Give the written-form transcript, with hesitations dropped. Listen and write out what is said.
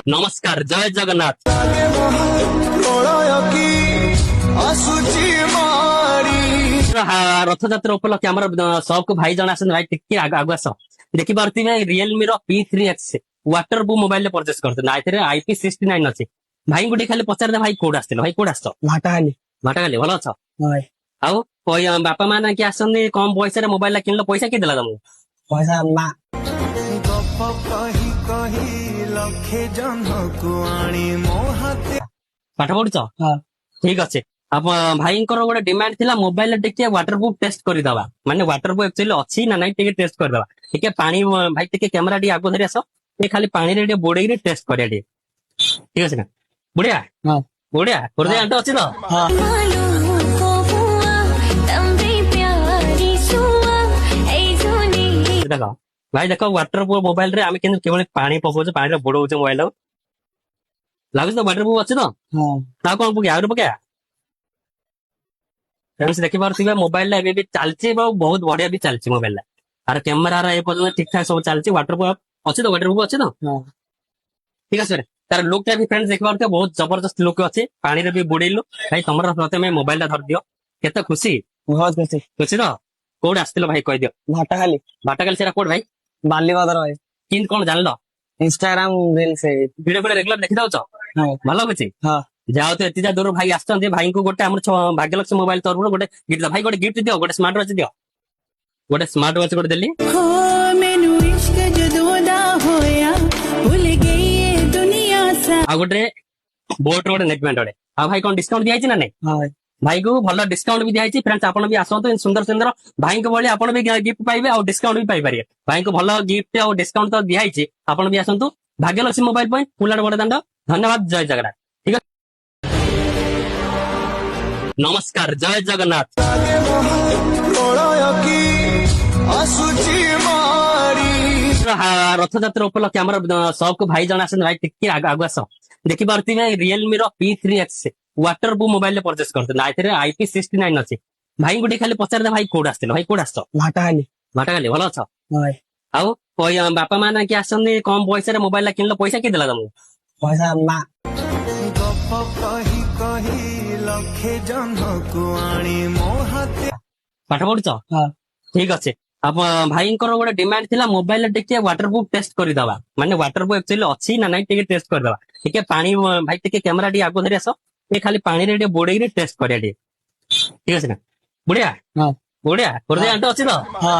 নমস্কার, জয় জগন্নাথ। ରଥଯାତ୍ରା ଉପଲକ୍ଷେ ଆମର ସବକୁ ଭାଇ ଜଣେ ଆସନ୍ତି। ଭାଇ ଟିକେ ଆଗୁ ଆସ। ଦେଖିପାରୁଥିବେ ରିଏଲମି ର P3X ୱାଟର ପ୍ରୁଫ୍ ମୋବାଇଲ ପରଚେସ କରୁଛନ୍ତି। ଏଥିରେ IP69 ଅଛି। ଭାଇଙ୍କୁ ଟିକେ ଖାଲି ପଚାରିଦେ, ଭାଇ କୋଉଠି ଆସିଥିଲ? ଭାଇ କୋଉଠି ଆସିଛ? ଘାଟାହାଲି। ଘାଟାଗାଲି। ଭଲ ଅଛ? ଭାଇ ଆଉ ବାପା ମାନେ କିଏ ଆସନ୍ତି କମ ପଇସାରେ ମୋବାଇଲ କିଣିଲ, ପଇସା କିଏ ଦେଲା ତମକୁ? ପଇସା ମା। ଗପ କହି କହି ଲକ୍ଷେ ଜହ୍ନକୁ ଆଣି ମୋ ହାତେ। ପାଠ ପଢୁଛ? ହଁ। ଠିକ ଅଛି। ଭାଇଙ୍କର ଗୋଟେ ଡିମାଣ୍ଡ ଥିଲା ମୋବାଇଲ ଟିକେ ୱାଟର ପ୍ରୁଫ୍ ଟେଷ୍ଟ କରିଦବା। ମାନେ ୱାଟର ପ୍ରୁଫ୍ ଆକ୍ଚୁଆଲି ଅଛି ନା ନାଇଁ ଟିକେ ଟେଷ୍ଟ କରିଦବା। ଟିକେ ପାଣି ଭାଇ ଟିକେ କ୍ୟାମେରା ଟିକେ ଆଗ ଧରି ଆସ। ଟିକେ ଖାଲି ପାଣିରେ ଟିକେ ବୁଡେଇକି ଟେଷ୍ଟ କରିବା ଟିକେ। ଠିକ ଅଛି ନା? ବଢିଆ ହଁ ବଢିଆ। ହୃଦୟ ଆଣ୍ଟ ଅଛି ତ? ହଁ। ଦେଖ ଭାଇ, ଦେଖ ୱାଟର ପ୍ରୁଫ୍ ମୋବାଇଲ ରେ ଆମେ କିନ୍ତୁ କେବଳ ପାଣି ପକଉଛୁ, ପାଣିରେ ବୁଡଉଛୁ ମୋବାଇଲ। ଲାଗୁଛି ତ ୱାଟର ପ୍ରୁଫ୍ ଅଛି ତ? ହଁ। ଆଉ କଣ ପକେଇବା? ଆହୁରି ପକେଇବା। ଫ୍ରେଣ୍ଡସ୍ ଦେଖିପାରୁଥିବେ ମୋବାଇଲ ଟା ଏବେ ବି ଚାଲିଛି ଏବଂ ବହୁତ ବଢିଆ ବି ଚାଲିଛି ମୋବାଇଲ ଟା। ଆର କ୍ୟାମେରା ଏ ପର୍ଯ୍ୟନ୍ତ ଠିକ ଠାକ ସବୁ ଚାଲିଛି। ୱାଟର ପ୍ରୁଫ୍ ଅଛି ତ? ୱାଟର ପ୍ରୁଫ୍ ଅଛି ତ? ହଁ। ଠିକ ଅଛି। ତାର ଲୁକ୍ ଟା ବି ଫ୍ରେଣ୍ଡସ୍ ଦେଖିପାରୁଥିବେ ବହୁତ ଜବରଦସ୍ତ ଲୁକ୍ ଅଛି। ପାଣିରେ ବି ବୁଡେଇଲୁ। ଭାଇ ତମର ପ୍ରଥମେ ମୋବାଇଲ ଟା ଧରିଦିଅ। କେତେ ଖୁସି? ବହୁତ ଖୁସି। ଖୁସି ତ? କୋଉଠି ଆସିଥିଲ ଭାଇ କହିଦିଅ? ଘାଟାହାଲି। ବାଟାକାଲି ସେଟା କୋଉଠି ଭାଇ? ବାଲିପଦର ଭାଇ। କିନ୍ତୁ କଣ ଜାଣିଲ? Instagram reels. ଭିଡିଓ ଫିଡିଓ ରେଗୁଲାର ଦେଖି ଦଉଛ? ହଁ। ଭଲ ଲାଗୁଛି? ହଁ। ଯାହା ହଉ ଏତେ ଯା ଦୂର ଭାଇ ଆସିଛନ୍ତି। ଭାଇଙ୍କୁ ଗୋଟେ ଆମର ଭାଗ୍ୟଲକ୍ଷ୍ମୀ ମୋବାଇଲ ତରଫରୁ ଗୋଟେ ଗିଫ୍ଟ ଦିଅ। ଭାଇ ଗୋଟେ ଗିଫ୍ଟ ଦିଅ, ଗୋଟେ ସ୍ମାର୍ଟ ୱାଚ୍ ଦିଅ। ଗୋଟେ ସ୍ମାର୍ଟ ୱାଚ୍ ଗୋଟେ ଦେଲି। ଆଉ ଗୋଟେ ବୋଟ ଗୋଟେ ନେଟ୍ ବ୍ୟାଣ୍ଡ ଗୋଟେ। ଆଉ ଭାଇ କଣ ଡିସକାଉଣ୍ଟ ଦିଆଯାଇଛି ନା ନାଇଁ? ହଁ ଭାଇ। ଭାଇକୁ ଭଲ ଡିସକାଉଣ୍ଟ ବି ଦିଆଯାଇଛି। ଫ୍ରେଣ୍ଡସ୍ ଆପଣ ବି ଆସନ୍ତୁ, ସୁନ୍ଦର ସୁନ୍ଦର ଭାଇଙ୍କ ଭଳି ଆପଣ ବି ଗିଫ୍ଟ ପାଇବେ ଆଉ ଡିସକାଉଣ୍ଟ ବି ପାଇପାରିବେ। ଭାଇଙ୍କୁ ଭଲ ଗିଫ୍ଟ ଆଉ ଡିସକାଉଣ୍ଟ ତ ଦିଆଯାଇଛି। ଆପଣ ବି ଆସନ୍ତୁ ଭାଗ୍ୟଲକ୍ଷ୍ମୀ ମୋବାଇଲ ପାଇଁ, ପୁଲାଡ ବଡ ଦାଣ୍ଡ। ଧନ୍ୟବାଦ। ଜୟ ଜଗନ୍ନାଥ। ଠିକ ଅଛି। ନମସ୍କାର, ଜୟ ଜଗନ୍ନାଥ। ରଥଯାତ୍ରା ଉପଲକ୍ଷେ ଆମର ସବକୁ ଭାଇ ଜଣେ ଆସନ୍ତି। ଭାଇ ଟିକେ ଆଗୁ ଆସ। ଦେଖିପାରୁଥିବେ ରିଏଲମି ର P3X ୱାଟର ପ୍ରୁଫ୍ ମୋବାଇଲ ପରଚେସ କରୁଛନ୍ତି। ଏଥିରେ IP69 ଅଛି। ଭାଇଙ୍କୁ ଟିକେ ଖାଲି ପଚାରିଦେ, ଭାଇ କୋଉଠି ଆସିଥିଲ? ଭାଇ କୋଉଠି ଆସିଛ? ଘାଟାହାଲି। ଘାଟାଗାଲି। ଭଲ ଅଛ? ଭାଇ। ଆଉ ବାପା ମାନେ କିଏ ଆସନ୍ତି କମ ପଇସାରେ ମୋବାଇଲ କିଣିଲ, ପଇସା କିଏ ଦେଲା ତମକୁ? ପଇସା ମା। ଗପ କହି କହି ଲକ୍ଷେ ଜହ୍ନକୁ ଆଣି ମୋ ହାତେ। ପାଠ ପଢୁଛ? ହଁ। ଠିକ ଅଛି। ଭାଇଙ୍କର ଗୋଟେ ଡିମାଣ୍ଡ ଥିଲା ମୋବାଇଲ ଟିକେ ୱାଟର ପ୍ରୁଫ୍ ଟେଷ୍ଟ କରିଦବା। ମାନେ ୱାଟର ପ୍ରୁଫ୍ ଆକ୍ଚୁଆଲି ଅଛି ନା ନାଇଁ ଟିକେ ଟେଷ୍ଟ କରିଦବା। ଟିକେ ପାଣି ଭାଇ ଟିକେ କ୍ୟାମେରା ଟିକେ ଆଗ ଧରି ଆସ। ଟିକେ ଖାଲି ପାଣିରେ ଟିକେ ବୁଡେଇକି ଟେଷ୍ଟ କରିବା ଟିକେ। ଠିକ ଅଛି ନା? ବଢିଆ ହଁ। ବଢିଆ। ହୃଦୟ ଆଣ୍ଟ ଅଛି ତ? ହଁ।